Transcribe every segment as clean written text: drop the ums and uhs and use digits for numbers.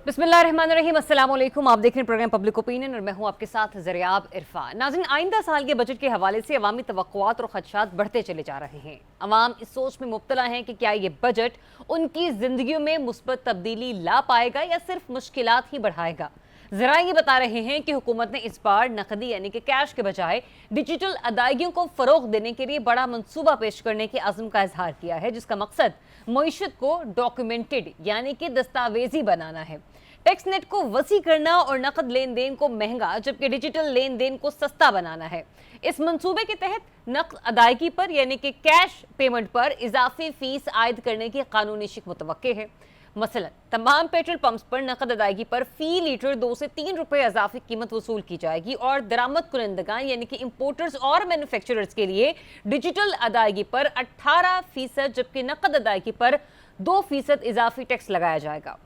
बिस्मिल्लाहिर्रहमानिर्रहीम, अस्सलाम वालेकुम। आप देख रहे हैं प्रोग्राम पब्लिक ओपिनियन और मैं हूं आपके साथ ज़रियाब इरफान। नाज़रीन, आइंदा साल के बजट के हवाले से अवामी तवक्कुआत और खदशात बढ़ते चले जा रहे हैं। अवाम इस सोच में मुब्तला हैं कि क्या ये बजट उनकी ज़िंदगियों में मुस्बत तब्दीली ला पाएगा या सिर्फ मुश्किलात ही बढ़ाएगा। जरा ये बता रहे हैं कि हुकूमत ने इस बार नकदी यानी कि कैश के बजाय डिजिटल अदायगियों को फरोग देने के लिए बड़ा मंसूबा पेश करने के अज़्म का इजहार किया है, जिसका मकसद मईशत को डॉक्यूमेंटेड यानी कि दस्तावेजी बनाना है, टैक्स नेट को वसी करना और नकद लेन देन को महंगा जबकि डिजिटल लेन देन को सस्ता बनाना है। इस मंसूबे के तहत नकद अदायगी पर यानी कि कैश पेमेंट पर इजाफी फीस आयद करने की कानूनी शिक मुतवक्के है। मसलन तमाम पेट्रोल पंप्स पर नकद अदायगी पर फी लीटर 2 से 3 रुपए इजाफी कीमत वसूल की जाएगी और दरामद कुनंदगान यानी कि इंपोर्टर्स और मैन्युफैक्चरर्स के लिए डिजिटल अदायगी पर 18% जबकि नकद अदायगी पर 2% इजाफी टैक्स लगाया जाएगा।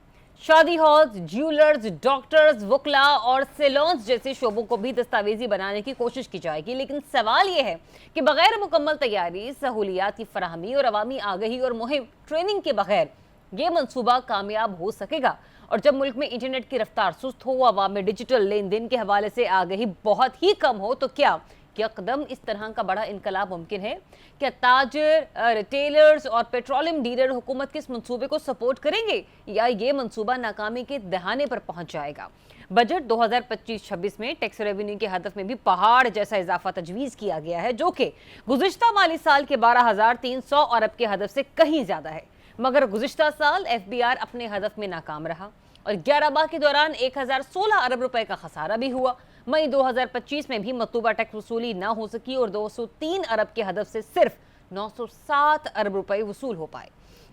शादी हॉल्स, ज्वेलर्स, डॉक्टर्स, वकला और सेलॉन्स जैसे शोबों को भी दस्तावेजी बनाने की कोशिश की जाएगी, लेकिन सवाल यह है कि बगैर मुकम्मल तैयारी, सहूलियात की फराहमी और अवामी आगही और मुहिम ट्रेनिंग के बगैर ये मंसूबा कामयाब हो सकेगा। और जब मुल्क में इंटरनेट की रफ्तार सुस्त हो, अवाम में डिजिटल लेन देन के हवाले से आगही बहुत ही कम हो, तो क्या कदम इस तरह का बड़ा इनकलाब मुमकिन है? क्या ताजर, रिटेलर्स और पेट्रोलियम डीलर हुकूमत के इस मंसूबे को सपोर्ट करेंगे या ये मंसूबा नाकामी के दहाने पर पहुंच जाएगा? बजट 2025-26 में टैक्स रेवेन्यू के हदफ में भी पहाड़ जैसा इजाफा तजवीज़ किया गया है, जो कि गुज़िश्ता माली साल के 12,300 अरब के हदफ से कहीं ज्यादा है। मगर गुज़िश्ता साल FBR अपने हदफ में नाकाम रहा और 11 माह के दौरान 1016 अरब रुपए का खसारा भी हुआ। मई 2025 में भी मतलूबा टैक्स वसूली ना हो सकी और 203 अरब के हदफ से सिर्फ 907 अरब रुपए वसूल हो पाए।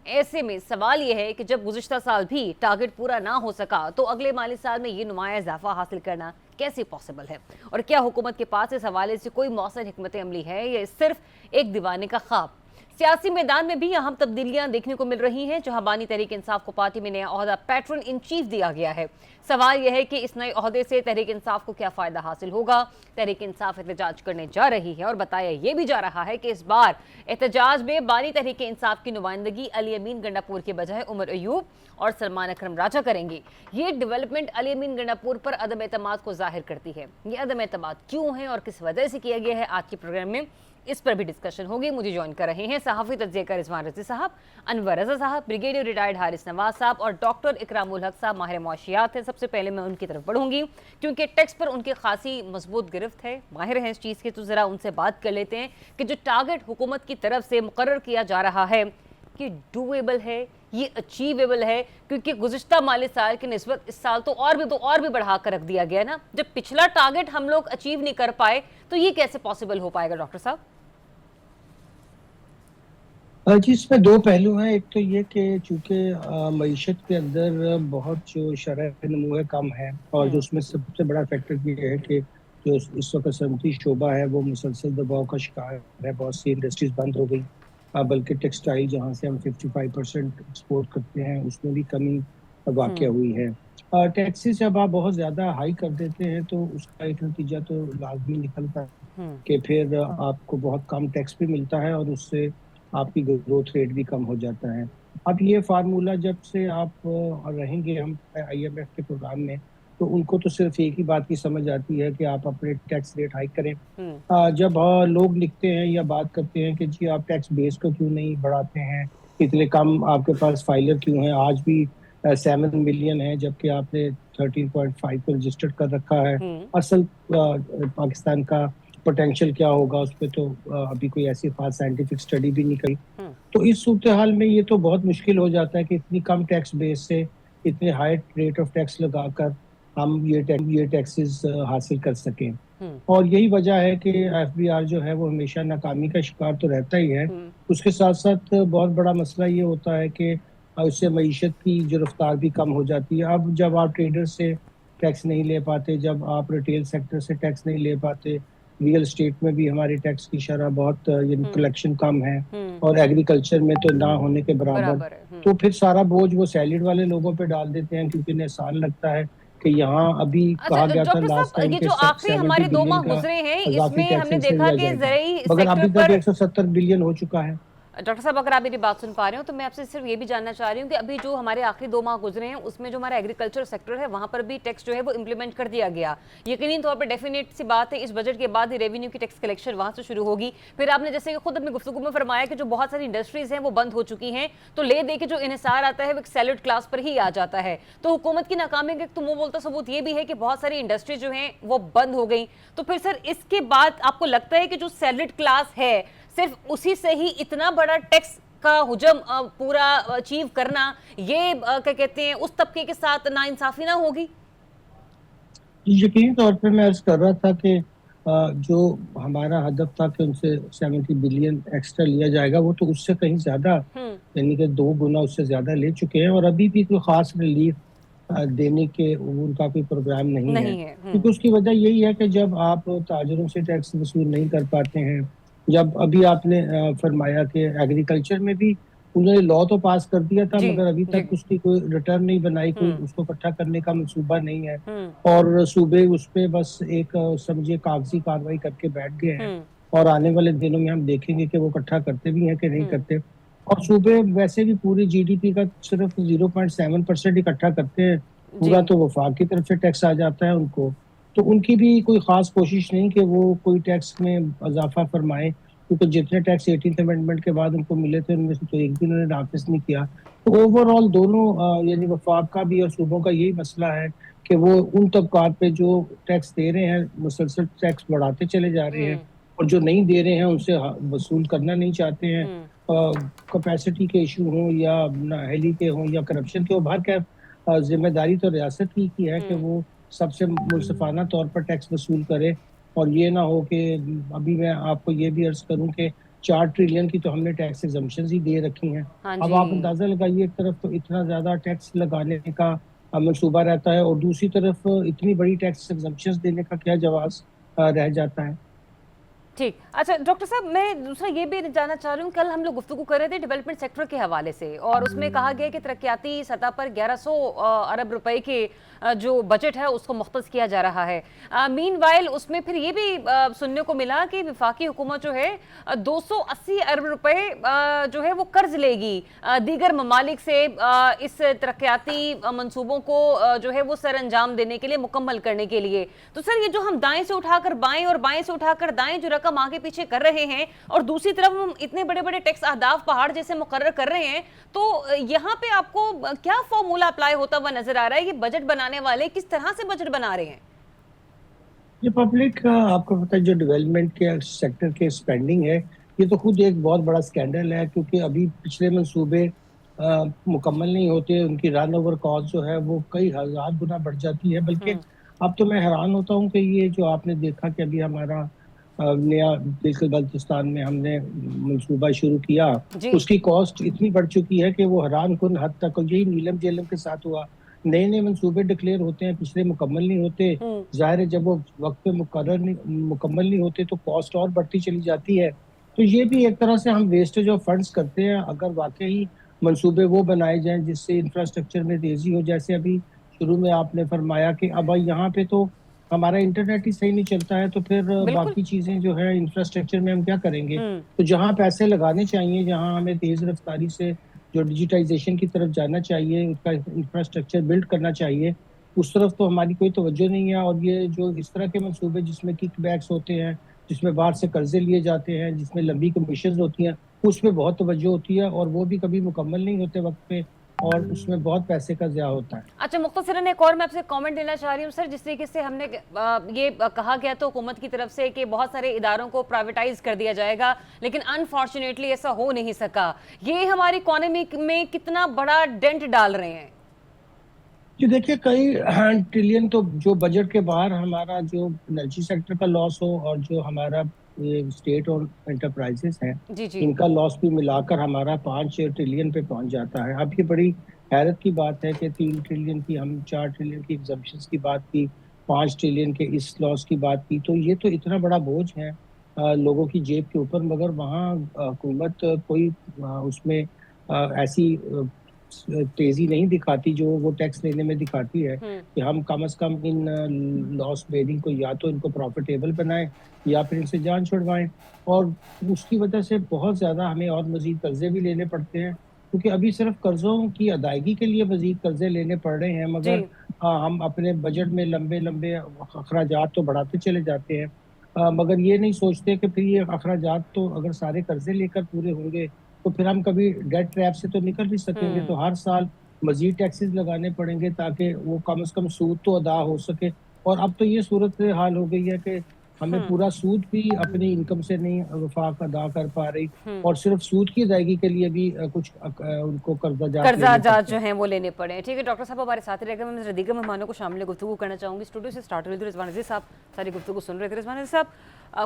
ऐसे में सवाल यह है कि जब गुज़िश्ता साल भी टारगेट पूरा ना हो सका तो अगले माली साल में ये नुमाया इजाफा हासिल करना कैसे पॉसिबल है? और क्या हुकूमत के पास इस हवाले से कोई मौसर हिकमत अमली है या सिर्फ एक दीवाने का ख्वाब? सियासी मैदान में भी अहम तब्दीलियां देखने को मिल रही हैं, जहां बानी तहरीक इंसाफ को पार्टी में नया ओहदा पैट्रन इन चीफ दिया गया है। सवाल यह है कि इस नए ओहदे से तहरीक इंसाफ को क्या फायदा हासिल होगा? तहरीक इंसाफ एहतजाज करने जा रही है और बताया यह भी जा रहा है कि इस बार एहतजाज में बानी तहरीक इंसाफ की नुमाइंदगी अली अमीन गंडापुर के बजाय उमर अयूब और सलमान अकरम राजा करेंगे। ये डेवलपमेंट अली अमीन गंडापुर पर अदम एतमाद को जाहिर करती है। ये अदम एतमाद क्यों है और किस वजह से किया गया है, आज के प्रोग्राम में इस पर भी डिस्कशन होगी। मुझे ज्वाइन कर रहे हैं सहाफ़ी तज्ज़ियाकार रिजवान रज़ी साहब, अनवर रज़ा साहब, ब्रिगेडियर रिटायर्ड हारिस नवाज साहब और डॉक्टर इकरामुल हक साहब, माहिर मुआशियात हैं। सबसे पहले मैं उनकी तरफ बढ़ूंगी क्योंकि टैक्स पर उनकी खासी मजबूत गिरफ्त है, माहिर हैं इस चीज़ के, तो ज़रा उनसे बात कर लेते हैं कि जो टारगेट हुकूमत की तरफ से मुकर्रर किया जा रहा है कि डूएबल है, ये अचीवेबल है? क्योंकि गुज़िश्ता माली साल की निस्बत इस साल तो और भी बढ़ा कर रख दिया गया ना। जब पिछला टारगेट हम लोग अचीव नहीं कर पाए तो ये कैसे पॉसिबल हो पाएगा डॉक्टर साहब? जी, इसमें दो पहलू हैं। एक तो ये कि चूंकि मईशत के अंदर बहुत जो शरह नमू है कम है और जो उसमें सबसे बड़ा फैक्टर ये है कि जो इस वक्त सनती शोबा है वो मुसलसल दबाव का शिकार है। बहुत सी इंडस्ट्रीज बंद हो गई, बल्कि टेक्सटाइल जहाँ से हम 55% एक्सपोर्ट करते हैं उसमें भी कमी वाक़या हुई है। टैक्सेस जब आप बहुत ज़्यादा हाई कर देते हैं तो उसका एक नतीजा तो लाजमी निकलता है कि फिर आपको बहुत कम टैक्स भी मिलता है और उससे आपकी ग्रोथ रेट भी कम हो जाता है। अब ये फार्मूला जब से आप रहेंगे हम IMF के प्रोग्राम में, तो उनको तो सिर्फ एक ही बात की समझ आती है कि आप अपने टैक्स रेट हाइक करें। जब लोग लिखते हैं या बात करते हैं कि जी आप टैक्स बेस को क्यों नहीं बढ़ाते हैं, इतने कम आपके पास फाइलर क्यों है, आज भी 7 मिलियन है जबकि आपने 13.5 को रजिस्टर्ड कर रखा है। असल पाकिस्तान का पोटेंशियल क्या होगा उस पर तो अभी कोई ऐसी खास साइंटिफिक स्टडी भी नहीं करी। तो इस सूरत हाल में ये तो बहुत मुश्किल हो जाता है कि इतनी कम टैक्स बेस से इतने हाई रेट ऑफ टैक्स लगाकर हम ये टैक्सेस हासिल कर सकें। और यही वजह है कि FBR जो है वो हमेशा नाकामी का शिकार तो रहता ही है। उसके साथ साथ बहुत बड़ा मसला ये होता है कि उससे मईशत की जो रफ्तार भी कम हो जाती है। अब जब आप ट्रेडर से टैक्स नहीं ले पाते, जब आप रिटेल सेक्टर से टैक्स नहीं ले पाते, रियल स्टेट में भी हमारी टैक्स की शरह बहुत कलेक्शन कम है और एग्रीकल्चर में तो ना होने के बराबर, तो फिर सारा बोझ वो सैलड वाले लोगों पे डाल देते हैं क्योंकि इन्हें आसान लगता है कि यहाँ अभी कहा गया था लास्ट टाइम के आखिरी हमारे 2 माह गुजरे हैं, इसमें हमने देखा कि मगर अभी तक 170 बिलियन हो चुका है। डॉक्टर साहब, अगर आप मेरी बात सुन पा रहे हो तो मैं आपसे सिर्फ ये भी जानना चाह रही हूँ कि अभी जो हमारे आखिरी 2 माह गुजरे हैं उसमें जो हमारा एग्रीकल्चर सेक्टर है वहां पर भी टैक्स जो है वो इम्प्लीमेंट कर दिया गया। यकीनी तौर पर डेफिनेट सी बात है इस बजट के बाद ही रेवेन्यू की टैक्स कलेक्शन वहां से शुरू होगी। फिर आपने जैसे खुद अपनी गुफ्तगू में फरमाया कि जो बहुत सारी इंडस्ट्रीज हैं वो बंद हो चुकी हैं, तो ले दे के जो इन्हिसार आता है वो एक सैलड क्लास पर ही आ जाता है। तो हुकूमत की नाकामी का एक तो मुंह बोलता सबूत ये भी है कि बहुत सारी इंडस्ट्रीज जो हैं वो बंद हो गई। तो फिर सर इसके बाद आपको लगता है कि जो सैलड क्लास है सिर्फ उसी से ही इतना बड़ा टैक्स का हुजम पूरा अचीव करना, ये क्या कहते हैं उस तबके के साथ नाइंसाफी ना होगी? यकीनी तौर पे मैं अर्ज कर रहा था कि जो हमारा हदफ था कि उनसे 70 बिलियन एक्स्ट्रा लिया जाएगा, वो तो उससे कहीं ज्यादा, यानी कि 2 गुना उससे ज्यादा ले चुके हैं। और अभी भी कोई खास रिलीफ देने के उनका कोई प्रोग्राम नहीं है। क्योंकि उसकी वजह यही है कि जब आप ताजरों से टैक्स वसूल नहीं कर पाते हैं, जब अभी आपने फरमाया कि एग्रीकल्चर में भी उन्होंने लॉ तो पास कर दिया था, मगर अभी तक उसकी कोई रिटर्न नहीं बनाई, कोई उसको इकट्ठा करने का मंसूबा नहीं है। और सूबे उस पे बस एक समझिए कागजी कार्रवाई करके बैठ गए हैं। और आने वाले दिनों में हम देखेंगे कि वो इकट्ठा करते भी हैं कि नहीं करते। और सूबे वैसे भी पूरी जीडीपी का सिर्फ 0.7% इकट्ठा करते हैं, पूरा तो वफाक की तरफ से टैक्स आ जाता है उनको। तो उनकी भी कोई खास कोशिश नहीं कि वो कोई टैक्स में इजाफा फरमाए, क्योंकि जितने टैक्स 18th अमेंडमेंट के बाद उनको मिले थे उनमें से तो एक भी उन्होंने नाफिज नहीं किया। तो ओवरऑल दोनों यानी वफाक का भी और सूबों का यही मसला है कि वो उन तबकात पे जो टैक्स दे रहे हैं मुसलसल टैक्स बढ़ाते चले जा रहे हैं, और जो नहीं दे रहे हैं उनसे वसूल करना नहीं चाहते हैं। कैपेसिटी के इशू हों या नाअहली के हों या करप्शन के, भर के जिम्मेदारी तो रियासत की है कि वो सबसे मुनसिफाना तौर पर टैक्स वसूल करे। और ये ना हो कि अभी मैं आपको ये भी अर्ज करूं कि 4 ट्रिलियन की तो हमने टैक्स एग्जम्पशन ही दे रखी हैं। अब आप अंदाजा लगाइए, एक तरफ तो इतना ज्यादा टैक्स लगाने का मंसूबा रहता है और दूसरी तरफ इतनी बड़ी टैक्स एग्जम्पशन देने का क्या जवाब रह जाता है। ठीक। अच्छा डॉक्टर साहब, मैं दूसरा ये भी जानना चाह रही हूँ, कल हम लोग गुफ्तगू कर रहे थे डेवलपमेंट सेक्टर के हवाले से और उसमें कहा गया कि तरक्याती सतह पर 1100 अरब रुपए के जो बजट है उसको मुख्तस किया जा रहा है। मीनवाइल उसमें फिर ये भी सुनने को मिला कि वफाकी हुकूमत जो है 280 अरब रुपए जो है वो कर्ज लेगी दीगर ममालिक से इस तरक्याती मंसूबों को जो है वो सर अंजाम देने के लिए, मुकम्मल करने के लिए। तो सर ये जो हम दाएं से उठाकर बाएं और बाएं से उठाकर दाएं जो रकम आगे पीछे कर रहे हैं और दूसरी तरफ हम इतने बड़े बड़े टैक्स अहदाफ पहाड़ जैसे मुकर्रर कर रहे हैं, तो यहाँ पे आपको क्या फॉर्मूला अप्लाई होता हुआ नजर आ रहा है? ये बजट बनाने वाले किस तरह से बजट बना रहे हैं? ये पब्लिक आपको पता है जो डेवलपमेंट के सेक्टर के स्पेंडिंग है, ये तो खुद एक बहुत बड़ा स्कैंडल है। क्योंकि अभी पिछले मंसूबे मुकम्मल नहीं होते, उनकी रन ओवर कॉस्ट जो है वो कई हजार गुना बढ़ जाती है। बल्कि अब तो मैं हैरान होता हूँ कि ये जो आपने देखा कि अभी हमारा नया बिल्कुल बल्तिस्तान में हमने मंसूबा शुरू किया, उसकी कॉस्ट इतनी बढ़ चुकी है कि वो हैरान कुन हद तक, और यही नीलम जेलम के साथ हुआ। नए नए मंसूबे डिक्लेयर होते हैं, पिछले मुकम्मल नहीं होते। जाहिर है जब वो वक्त पे मुकम्मल नहीं होते तो कॉस्ट और बढ़ती चली जाती है। तो ये भी एक तरह से हम वेस्टेज ऑफ फंड्स करते हैं। अगर वाकई मंसूबे वो बनाए जाएं जिससे इंफ्रास्ट्रक्चर में तेजी हो, जैसे अभी शुरू में आपने फरमाया कि अब यहाँ पे तो हमारा इंटरनेट ही सही नहीं चलता है, तो फिर बाकी चीजें जो है इंफ्रास्ट्रक्चर में हम क्या करेंगे। तो जहाँ पैसे लगाने चाहिए, जहाँ हमें तेज रफ्तारी से जो डिजिटाइजेशन की तरफ जाना चाहिए, उसका इंफ्रास्ट्रक्चर बिल्ड करना चाहिए, उस तरफ तो हमारी कोई तवज्जो नहीं है। और ये जो इस तरह के मंसूबे जिसमें किकबैक्स होते हैं, जिसमें बाहर से कर्जे लिए जाते हैं, जिसमें लंबी कमीशन होती हैं, उसमें बहुत तवज्जो होती है और वो भी कभी मुकम्मल नहीं होते वक्त पे, और उसमें बहुत पैसे का ज़या होता है। अच्छा मुख्तसरन एक और मैं आपसे कमेंट देना चाह रही हूँ सर, जिस तरीके से हमने ये कहा गया तो हुकूमत की तरफ से कि बहुत सारे इदारों को प्राइवेटाइज कर दिया जाएगा, लेकिन अनफॉर्चुनेटली ऐसा हो नहीं सका। ये हमारी इकोनॉमी में कितना बड़ा डेंट डाल रहे हैं? जी देखिए, कई ट्रिलियन तो जो बजट के बाहर हमारा जो एनर्जी सेक्टर का लॉस हो और जो हमारा ये स्टेट और एंटरप्राइजेस हैं, इनका लॉस भी मिलाकर हमारा 5 ट्रिलियन पे पहुंच जाता है। अब ये बड़ी हैरत की बात है कि 3 ट्रिलियन की, हम 4 ट्रिलियन की एग्जम्पशंस की बात की, 5 ट्रिलियन के इस लॉस की बात की, तो ये तो इतना बड़ा बोझ है लोगों की जेब के ऊपर। मगर वहाँ हुकूमत कोई उसमें ऐसी तेजी नहीं दिखाती जो वो टैक्स लेने में दिखाती है, कि हम कम से कम इन लॉस बेयरिंग को या तो इनको प्रॉफिटेबल बनाएं या फिर इनसे जान छुड़वाएं। और उसकी वजह से बहुत ज्यादा हमें और मजीद कर्जे भी लेने पड़ते हैं, क्योंकि अभी सिर्फ कर्जों की अदायगी के लिए मजीद कर्जे लेने पड़ रहे हैं, मगर हम अपने बजट में लंबे लंबे अखराजात तो बढ़ाते चले जाते हैं, मगर ये नहीं सोचते कि फिर ये अखराजात तो अगर सारे कर्जे लेकर पूरे होंगे तो फिर हम कभी डेट ट्रैप से तो निकल नहीं सकेंगे, तो हर साल मजीद टैक्सेस लगाने पड़ेंगे ताकि वो कम से कम सूद तो अदा हो सके। और अब तो ये सूरत हाल हो गई है कि हमें पूरा सूद भी अपनी इनकम से नहीं वफाक अदा कर पा रही, और सिर्फ सूद की अदायगी के लिए भी कुछ उनको कर्जा जो है वो लेने पड़े। ठीक है डॉक्टर साहब, हमारे साथ रहेगा। मैं दीगर मेहमानों को शामिल गुफ्तगू करना चाहूँगी। स्टूडियो से स्टार्ट हुई रिजवान अजीज साहब सारी गुफ्तगू सुन रहे थे। रिजवान अजीज साहब,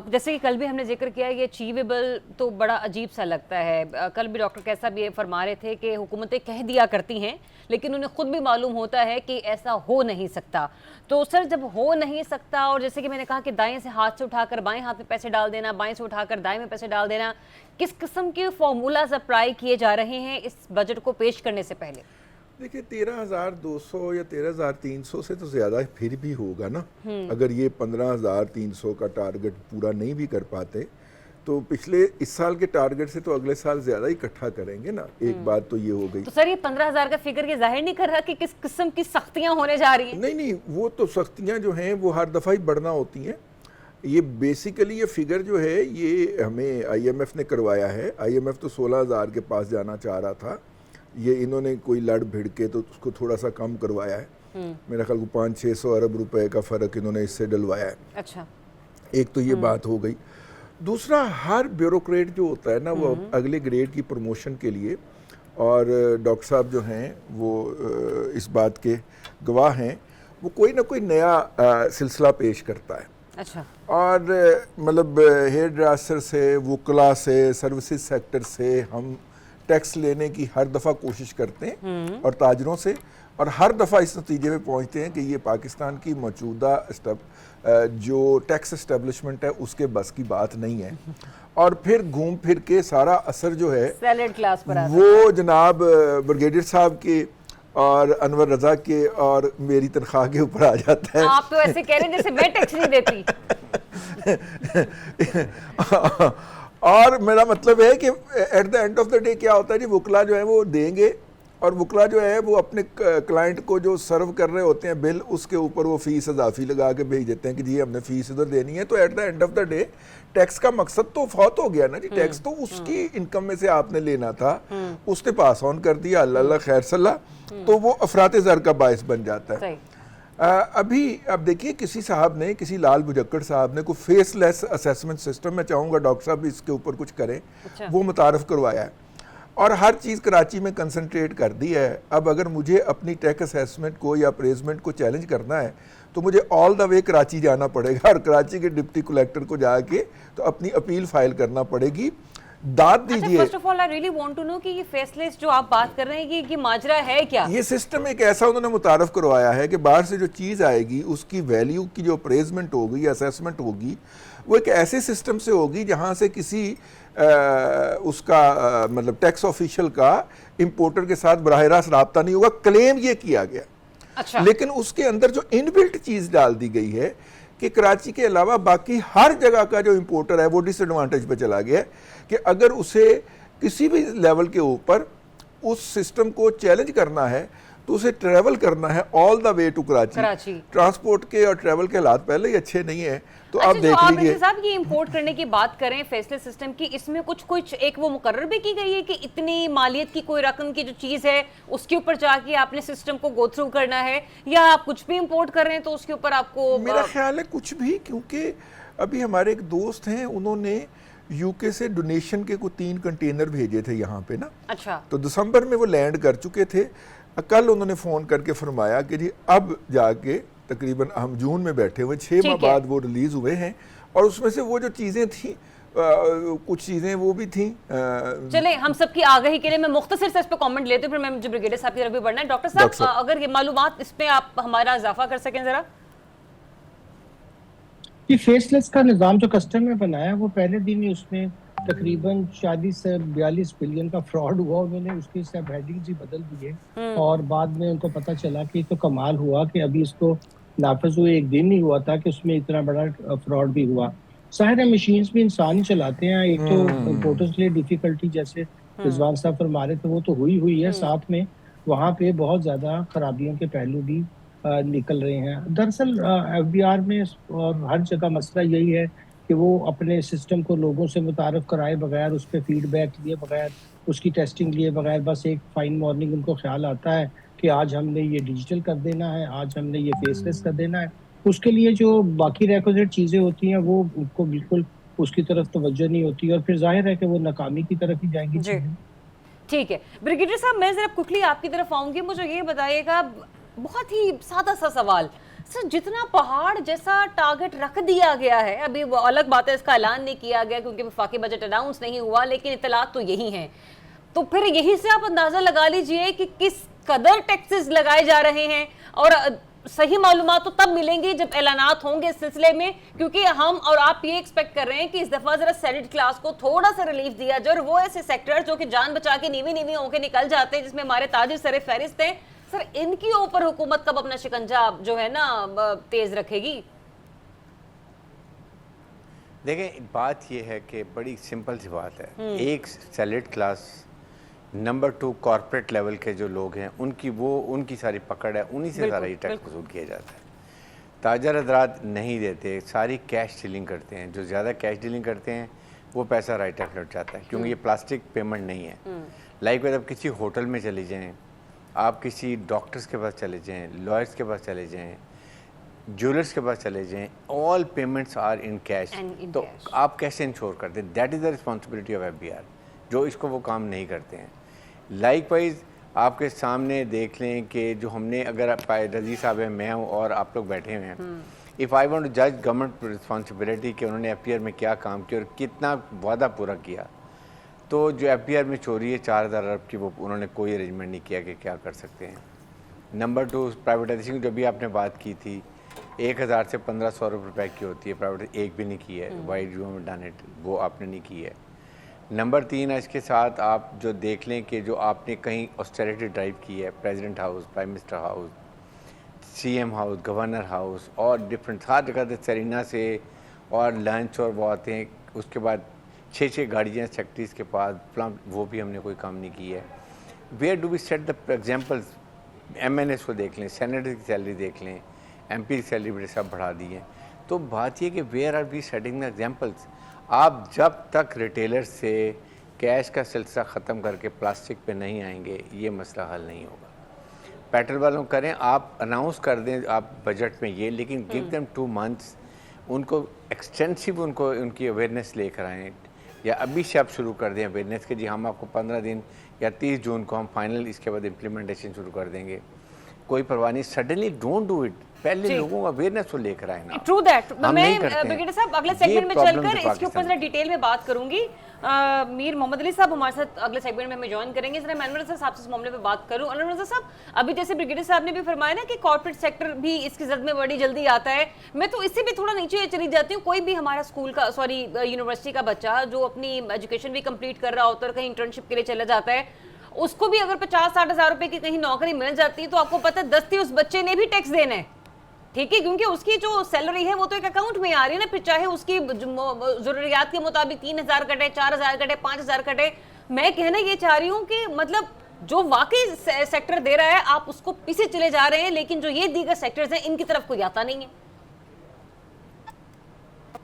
जैसे कि कल भी हमने जिक्र किया, ये अचीवेबल तो बड़ा अजीब सा लगता है। कल भी डॉक्टर कैसा भी ये फरमा रहे थे कि हुकूमतें कह दिया करती हैं लेकिन उन्हें खुद भी मालूम होता है कि ऐसा हो नहीं सकता। तो सर, जब हो नहीं सकता, और जैसे कि मैंने कहा कि दाएं से हाथ से उठाकर बाएं हाथ में पैसे डाल देना, बाएं से उठाकर दाएं में पैसे डाल देना, किस किस्म के फॉर्मूलाज अप्लाई किए जा रहे हैं इस बजट को पेश करने से पहले? देखिए 13,200 या 13,300 से तो ज़्यादा फिर भी होगा ना। अगर ये 15,300 का टारगेट पूरा नहीं भी कर पाते तो पिछले इस साल के टारगेट से तो अगले साल ज़्यादा इकट्ठा करेंगे ना। एक बात तो ये हो गई। तो सर, ये 15,000 का फिगर ये जाहिर नहीं कर रहा कि किस किस्म की सख्तियां होने जा रही हैं? नहीं, वो तो सख्तियां जो हैं वो हर दफ़ा ही बढ़ना होती हैं। ये बेसिकली ये फिगर जो है ये हमें IMF ने करवाया है। IMF तो 16,000 के पास जाना चाह रहा था, ये इन्होंने कोई लड़ भिड़ के तो उसको थोड़ा सा कम करवाया है। मेरा ख्याल को 500-600 अरब रुपए का फ़र्क इन्होंने इससे डलवाया है। अच्छा, एक तो ये बात हो गई। दूसरा, हर ब्यूरोक्रेट जो होता है ना वो अगले ग्रेड की प्रमोशन के लिए, और डॉक्टर साहब जो हैं वो इस बात के गवाह हैं, वो कोई ना कोई नया सिलसिला पेश करता है। अच्छा। और मतलब हेयर ड्रेसर से, वकला से, सर्विसेज सेक्टर से हम टैक्स लेने की हर दफ़ा कोशिश करते हैं, और ताजरों से, और हर दफ़ा इस नतीजे में पहुंचते हैं कि ये पाकिस्तान की मौजूदा जो टैक्स एस्टेब्लिशमेंट है उसके बस की बात नहीं है। और फिर घूम फिर के सारा असर जो है सैलेड क्लास पर वो जनाब ब्रिगेडियर साहब के और अनवर रजा के और मेरी तनख्वाह के ऊपर आ जाता है। आप तो ऐसे कह रहे हैं जैसे मैं टैक्स नहीं देती। और मेरा मतलब है कि at the end of the day क्या होता है जी, वकला जो है वो देंगे, और वकला जो है वो अपने क्लाइंट को जो सर्व कर रहे होते हैं बिल, उसके ऊपर वो फीस इजाफी लगा के भेज देते हैं कि जी हमने फीस इधर देनी है। तो at the end of the day tax का मकसद तो फौत हो गया ना जी। टैक्स तो उसकी इनकम में से आपने लेना था, उसने पास ऑन कर दिया, अल्लाह खैर सल्ला, तो वो अफरात ज़र का बायस बन जाता है। अभी अब देखिए, किसी साहब ने, किसी लाल बुजक्कड़ साहब ने कोई फेसलेस असेसमेंट सिस्टम, मैं चाहूँगा डॉक्टर साहब इसके ऊपर कुछ करें, वो मुतारफ़ करवाया है, और हर चीज़ कराची में कंसंट्रेट कर दी है। अब अगर मुझे अपनी टैक्स असेसमेंट को या अप्रेजमेंट को चैलेंज करना है तो मुझे ऑल द वे कराची जाना पड़ेगा, और कराची के डिप्टी कलेक्टर को जाके तो अपनी अपील फाइल करना पड़ेगी। दाद दीजिए। First of all I really want to know कि ये फेसलेस जो आप बात कर रहे हैं कि माजरा है क्या? ये सिस्टम एक ऐसा उन्होंने मुतारफ करवाया है कि बाहर से जो चीज़ आएगी उसकी वैल्यू की जो अप्रेजमेंट होगी, असेसमेंट होगी, वो एक ऐसे सिस्टम से होगी जहाँ से किसी उसका मतलब टैक्स ऑफिशियल का इंपोर्टर के साथ बराह रास्त रब्ता नहीं होगा। क्लेम ये किया गया। अच्छा। लेकिन उसके अंदर जो इनबिल्ट चीज़ डाल दी गई है कि कराची के अलावा बाकी हर जगह का जो इंपोर्टर है वो डिसएडवांटेज पे चला गया है, कि अगर उसे किसी भी लेवल के ऊपर उस सिस्टम को चैलेंज करना है तो उसे ट्रैवल करना है all the way to Karachi. Transport के और ट्रैवल के हालात पहले ही अच्छे नहीं है। तो अच्छा, आप देख लीजिए साहब, ये इंपोर्ट करने की बात करें फेसलेस सिस्टम की, इसमें कुछ एक वो मुकर्रर भी की गई है कि इतनी मालियत की कोई रकम की जो चीज़ है उसके ऊपर जाके आपने सिस्टम को गो थ्रू करना है, या आप कुछ भी इंपोर्ट कर रहे हैं तो उसके ऊपर आपको? मेरा ख्याल है कुछ भी, क्योंकि अभी हमारे एक दोस्त हैं, उन्होंने यूके से डोनेशन के को 3 कंटेनर भेजे थे यहाँ पे ना। अच्छा। तो दिसंबर में वो लैंड कर चुके थे। कल उन्होंने फ़ोन करके फरमाया कि जी अब जाके तकरीबन हम जून में बैठे हुए 6 माह बाद वो रिलीज़ हुए हैं, और उसमें से वो जो चीज़ें थी कुछ चीज़ें वो भी थी। चले, हम सबकी आगाही के लिए मैं मुख्तसर से इस पे कमेंट लेते हूँ, फिर मैं मुझे ब्रिगेडियर साहब की तरफ भी बढ़ना है। डॉक्टर साहब, अगर ये मालूमात इस पे आप हमारा इजाफा कर सकें ज़रा। ये फेसलेस का निज़ाम जो कस्टम ने बनाया वो पहले दिन ही उसमें तकरीबन 40 से 42 बिलियन का फ्रॉड हुआ, उन्होंने उसके सब हेडिंग्स ही बदल दिए और बाद में उनको पता चला कि तो कमाल हुआ कि अभी इसको नाफिज हुए एक दिन ही हुआ था कि उसमें इतना बड़ा फ्रॉड भी हुआ। सारे मशीन्स भी इंसान ही चलाते हैं। एक तो रिपोर्टर्स के लिए डिफिकल्टी जैसे रिजवान साहब फरमा रहे थे वो तो हुई है, साथ में वहाँ पे बहुत ज्यादा खराबियों के पहलू भी निकल रहे हैं। दरअसल एफबीआर में और हर जगह मसला यही है कि वो अपने सिस्टम को लोगों से मुतारफ कराए बगैर, उस पर फीडबैक लिए बगैर, उसकी टेस्टिंग लिए बगैर बस एक फाइन मॉर्निंग उनको ख्याल आता है कि आज हमने ये डिजिटल कर देना है, आज हमने ये फेसलेस कर देना है। उसके लिए जो बाकी रिक्विजिट चीजें होती हैं वो उनको बिल्कुल उसकी तरफ तवज्जो नहीं होती और फिर जाहिर है कि वो नाकामी की तरफ ही जाएंगी चीजें। ठीक है ब्रिगेडियर साहब, मैं जरा क्विकली आपकी तरफ आऊंगी। मुझे ये बताइएगा, बहुत ही सादा सा सवाल सर, जितना पहाड़ जैसा टारगेट रख दिया गया है, अभी वो अलग बात है इसका ऐलान नहीं किया गया क्योंकि वफाकी बजट अनाउंस नहीं हुआ, लेकिन इतलात तो यही हैं, तो फिर यही से आप अंदाजा लगा लीजिए कि किस कदर टैक्सेस लगाए जा रहे हैं। और सही मालूमात तो तब मिलेंगी जब ऐलानात होंगे इस सिलसिले में, क्योंकि हम और आप ये एक्सपेक्ट कर रहे हैं कि इस दफा जरा सैलरीड क्लास को थोड़ा सा रिलीफ दिया जाए और वो ऐसे सेक्टर जो कि जान बचा के नीवी होकर निकल जाते हैं, जिसमें हमारे ताजिर सरे फहरिस्त हैं, सर इनके ऊपर हुकूमत कब अपना शिकंजा जो है ना तेज रखेगी? देखें, बात यह है कि बड़ी सिंपल सी बात है। एक salaried class, number 2 corporate level के जो लोग हैं उनकी सारी पकड़ है, उन्हीं से सारा ये टैक्स वसूल किया जाता है। ताजर हजरात नहीं देते, सारी कैश डीलिंग करते हैं। जो ज़्यादा कैश डीलिंग करते हैं वो पैसा राइट ऑफ लौट जाता है, क्योंकि ये प्लास्टिक पेमेंट नहीं है। लाइक आप किसी होटल में चले जाएँ, आप किसी डॉक्टर्स के पास चले जाएँ, लॉयर्स के पास चले जाएँ, ज्वेलर्स के पास चले जाएँ, all payments are in cash. तो आप कैसे इंश्योर करते हैं? That is the responsibility of FBR, जो इसको वो काम नहीं करते हैं। लाइकवाइज आपके सामने देख लें कि जो हमने, अगर रजी साहब है, मैं हूँ और आप लोग बैठे हुए हैं, इफ़ आई वांट टू जज गवर्नमेंट रिस्पॉन्सिबिलिटी कि उन्होंने एफबीआर में क्या काम किया और कितना वादा पूरा किया, तो जो एफबीआर में चोरी है 4000 अरब की, वो उन्होंने कोई अरेंजमेंट नहीं किया कि क्या कर सकते हैं। नंबर 2 प्राइवेटाइजेशन, जो भी आपने बात की थी, 1000 से 1500 रुपये की होती है, प्राइवेट एक भी नहीं की है। वाई यू डन इट, वो आपने नहीं की है। नंबर 3 है, इसके साथ आप जो देख लें कि जो आपने कहीं ऑस्टेरिटी ड्राइव की है, president house, prime minister house, CM house, governor house और डिफरेंट हर जगह से, सेरिना से और लंच और वो आते हैं, उसके बाद 6 गाड़ियाँ सेक्रेटरीज के पास, वो भी हमने कोई काम नहीं की है। Where do we set the examples? MNS को देख लें, सेनेटर की सैलरी देख लें, MP की सैलरी बड़े सब बढ़ा दी है। तो बात ये कि where are we setting the examples? आप जब तक रिटेलर से कैश का सिलसिला ख़त्म करके प्लास्टिक पे नहीं आएंगे, ये मसला हल नहीं होगा। पेट्रोल वालों करें, आप अनाउंस कर दें आप बजट में ये, लेकिन गिव देम 2 मंथ्स, उनको एक्सटेंसिव उनकी अवेयरनेस लेकर आएँ, या अभी से आप शुरू कर दें अवेयरनेस के, जी हम आपको 15 दिन या 30 जून को हम फाइनल इसके बाद इम्प्लीमेंटेशन शुरू कर देंगे, कोई परवाह नहीं। सडनली डोंट डू इट, पहले लोगों को अवेयरनेस को लेकर आए ना। True that. मैं ब्रिगेडियर साहब अगले सेगमेंट में चलकर इसके ऊपर जरा डिटेल में बात करूंगी। मीर मोहम्मद अली साहब हमारे साथ अगले सेगमेंट में हमें ज्वाइन करेंगे। जरा मैं अनवर साहब से इस मामले पे बात करूं। अनवर साहब, अभी जैसे ब्रिगेडियर साहब ने भी फरमाया ना कि कॉर्पोरेट सेक्टर भी इसकी जद में बड़ी जल्दी आता है, मैं तो इससे भी थोड़ा नीचे चली जाती हूँ। कोई भी हमारा स्कूल का यूनिवर्सिटी का बच्चा जो अपनी एजुकेशन भी कंप्लीट कर रहा होता है और कहीं इंटर्नशिप के लिए चला जाता है, उसको भी अगर 50-60 हज़ार रुपए की कहीं नौकरी मिल जाती है तो आपको पता है दस्ती उस बच्चे ने भी टैक्स देना है, ठीक है, क्योंकि उसकी जो सैलरी है वो तो एक अकाउंट में आ रही है ना, फिर चाहे उसकी जरूरियात के मुताबिक 3000 कटे, 4000 कटे, 5000 कटे। मैं कहना ये चाह रही हूँ कि मतलब जो वाकई सेक्टर दे रहा है आप उसको पीछे चले जा रहे हैं, लेकिन जो ये दीगर सेक्टर्स हैं इनकी तरफ कोई आता नहीं है।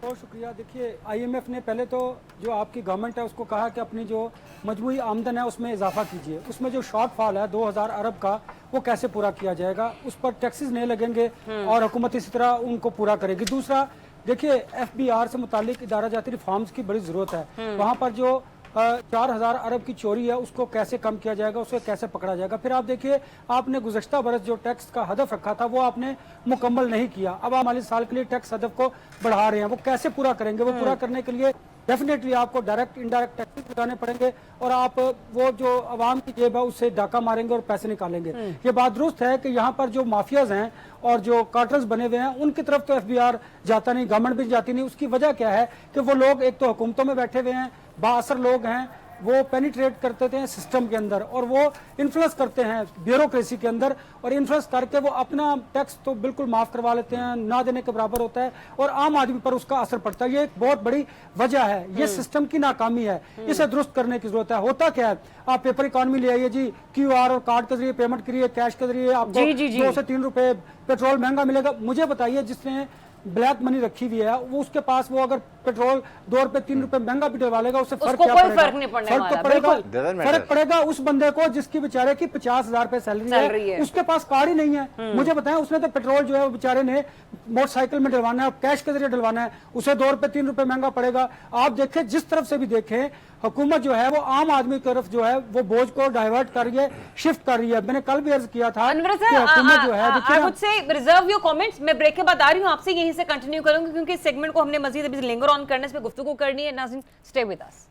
बहुत शुक्रिया। देखिए, IMF ने पहले तो जो आपकी गवर्नमेंट है उसको कहा कि अपनी जो मजमूई आमदन है उसमें इजाफा कीजिए, उसमें जो शॉर्टफॉल है 2000 अरब का वो कैसे पूरा किया जाएगा, उस पर टैक्सेस नहीं लगेंगे और हुकूमत इसी तरह उनको पूरा करेगी। दूसरा, देखिए FBR से मुतालिक इदारा जाती रिफॉर्म्स की बड़ी ज़रूरत है। वहाँ पर जो 4000 अरब की चोरी है उसको कैसे कम किया जाएगा, उसको कैसे पकड़ा जाएगा। फिर आप देखिए, आपने गुज़श्ता बरस जो टैक्स का हदफ रखा था वो आपने मुकम्मल नहीं किया, अब आप माली साल के लिए टैक्स हदफ को बढ़ा रहे हैं, वो कैसे पूरा करेंगे? वो पूरा करने के लिए डेफिनेटली आपको डायरेक्ट इंडायरेक्ट टैक्सेस लगाने पड़ेंगे और आप वो जो अवाम की जेब है उससे डाका मारेंगे और पैसे निकालेंगे। ये बात दुरुस्त है कि यहाँ पर जो माफियाज हैं और जो कार्टल्स बने हुए हैं उनकी तरफ तो FBR जाता नहीं, गवर्नमेंट भी जाती नहीं। उसकी वजह क्या है कि वो लोग एक तो हुकूमतों में बैठे हुए हैं, बाअसर लोग हैं वो पेनिट्रेट करते थे सिस्टम के अंदर और वो इन्फ्लुएंस करते हैं ब्यूरोक्रेसी के अंदर और इन्फ्लुएंस करके वो अपना टैक्स तो बिल्कुल माफ करवा लेते हैं, ना देने के बराबर होता है और आम आदमी पर उसका असर पड़ता है। ये एक बहुत बड़ी वजह है, ये सिस्टम की नाकामी है, इसे दुरुस्त करने की जरूरत है। होता क्या है, आप पेपर इकोनॉमी ले आइए जी, QR और कार्ड के जरिए पेमेंट करिए, कैश के जरिए आपको 2 से 3 रुपए पेट्रोल महंगा मिलेगा। मुझे बताइए जिसने ब्लैक मनी रखी हुई है वो उसके पास वो अगर पेट्रोल 2 रुपए 3 रुपए महंगा भी डलवा लेगा उससे फर्क क्या पड़ेगा? फर्क नहीं पड़ने फर्क वाला, तो पड़ेगा, बिल्कुल। फर्क पड़ेगा उस बंदे को जिसकी बेचारे की 50,000 रुपए सैलरी है, उसके पास कार्ड ही नहीं है। मुझे बताएं उसने तो पेट्रोल जो है वो बेचारे ने मोटरसाइकिल में डलवाना है, कैश के जरिए डलवाना है, उसे 2 रुपए 3 रुपए महंगा पड़ेगा। आप देखें जिस तरफ से भी देखें हुकूमत जो है वो आम आदमी की तरफ जो है वो बोझ को डाइवर्ट कर रही है, शिफ्ट कर रही है। मैंने कल भी अर्ज किया था कि हुकूमत जो है I would say reserve your comments. मैं ब्रेक के बाद आ रही हूं, आपसे यहीं से कंटिन्यू करूंगी क्योंकि इस सेगमेंट को हमने मजीद अभी लिंगर ऑन करने से गुफ्तगू करनी है। नाज़रीन स्टे विद अस।